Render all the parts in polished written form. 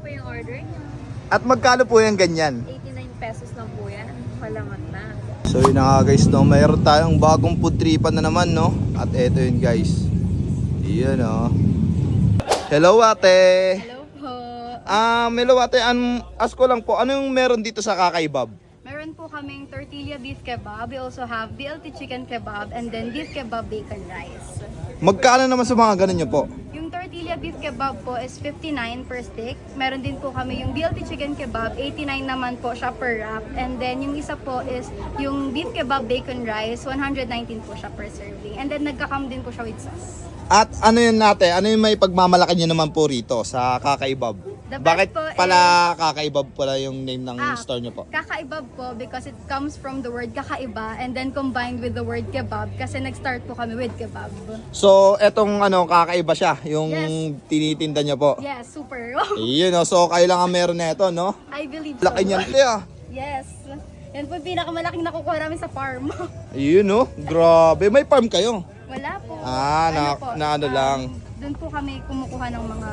po yung order niyo. At magkano po yung ganyan? 89 pesos lang po yan. Palamat na. So yun na nga guys, no? Mayroon tayong bagong food tripan na naman, no? At eto yun guys. Yun, no? Hello ate! Hello po. Hello ate, ask ko lang po, ano yung meron dito sa Kakaibab? Meron po kaming tortilla beef kebab. We also have BLT chicken kebab and then beef kebab bacon rice. Magkano naman sa mga ganun nyo po? Yung tortilla beef kebab po is 59 per stick. Meron din po kami yung BLT chicken kebab, 89 naman po siya per wrap. And then yung isa po is yung beef kebab bacon rice, 119 po siya per serving. And then nagka-come din po siya with sauce. At ano yun natin, ano yung may pagmamalaki nyo naman po rito sa Kakaibab? The best Bakit po pala Kakaibab pala yung name ng store nyo po? Kakaibab po because it comes from the word kakaiba and then combined with the word kebab kasi nag-start po kami with kebab. So etong kakaiba siya, yung Yes. tinitinda nyo po. Yes, super. Yun, no? So kailangan meron na ito, no? I believe so. Laki niyan, ah. Yes. Yan po yung pinakamalaking nakukuha namin sa farm. Yun, no? Grabe. May farm kayo. Wala po. Ano lang. Doon po kami kumukuha ng mga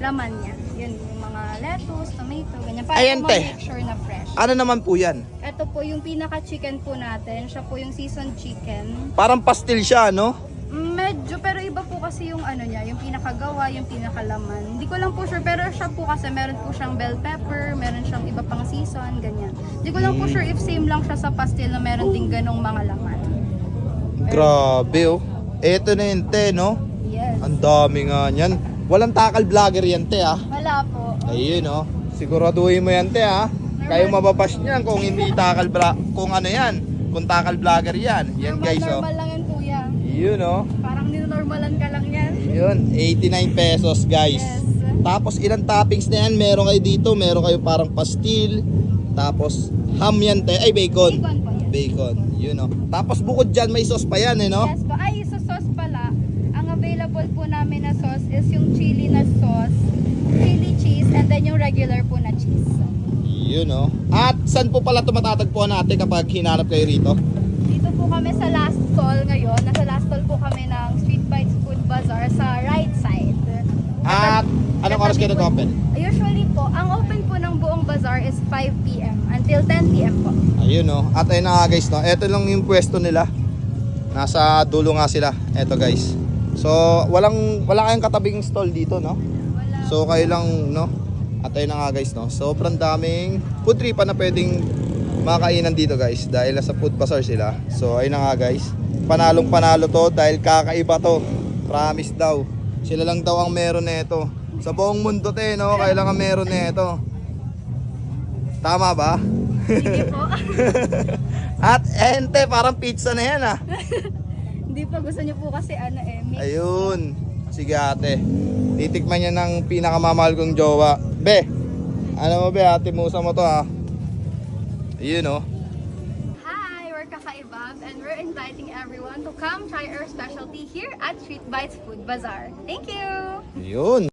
laman niya. Yun, yung mga lettuce, tomato, ganyan. Para Ayan, po te. ma-make sure na fresh. Ano naman po yan? Ito po yung pinaka-chicken po natin. Siya po yung seasoned chicken. Parang pastil siya, no? Medyo, pero iba po kasi yung ano niya, yung pinakagawa, yung pinakalaman. Hindi ko lang po sure, pero siya po kasi meron po siyang bell pepper, meron siyang iba pang season, ganyan. Hindi ko lang po sure if same lang siya sa pastil na meron ding ganong mga laman. Grabe, oh. Eto na yun, te, no? Yes. Ang dami nga niyan. Walang takal vlogger yan, te, ah. Wala po. Ayun, oh. Siguraduhin mo yan, te, ah. Kayo mababash niyan kung hindi takal kung ano yan. Kung takal vlogger yan. Yan, Normal, guys, oh. normal lang yan, kuya. Yun, oh. Parang ninormalan ka lang yan. Yun, 89 pesos, guys. Yes. Tapos ilang toppings na yan meron kayo dito? Meron kayo parang pastil. Tapos ham yan, te. Ay, bacon. Bacon po yan. Bacon. Yun, oh. Tapos bukod dyan, may sauce pa yan, eh, no? Yes po. Ay, sa sauce pala, ang available po namin na sauce is yung chili na sauce, chili cheese, and then yung regular po na cheese. Yun, oh. At saan po pala ito matatagpuan natin kapag hinanap kayo rito? Dito po kami sa last stall ngayon. Nasa last stall po kami ng Street Bites Food Bazaar sa right side. At anong oras kayo nag-open? Usually po, ang open po ng buong bazaar is 5 p.m. until 10 p.m. po. Ayun, oh. At ayun na nga, guys, no. Ito lang yung pwesto nila. Nasa dulo nga sila. Ito, guys. So, wala kayong katabing stall dito, no? Wala. So, kayo lang, no? At ayun na nga, guys, no. Sobrang daming food tripan na pwedeng makainan dito, guys. Dahil nasa food bazaar sila. So, ayun na nga, guys. Panalong panalo to dahil kakaiba to. Promise daw. Sila lang daw ang meron nito. Sa buong mundo, te, no? Kailangan meron nito. Tama ba? Hindi po. At ente, parang pizza na yan, ah. Hindi pa, gusto niyo po kasi mix. Ayun. Sige, ate. Titikman niya ng pinakamamahal kong jowa. Be, ano mo, be, ate, musa mo to, ha. Ayun, oh. Hi, we're Kakaibab and we're inviting everyone to come try our specialty here at Street Bites Food Bazaar. Thank you! Ayun.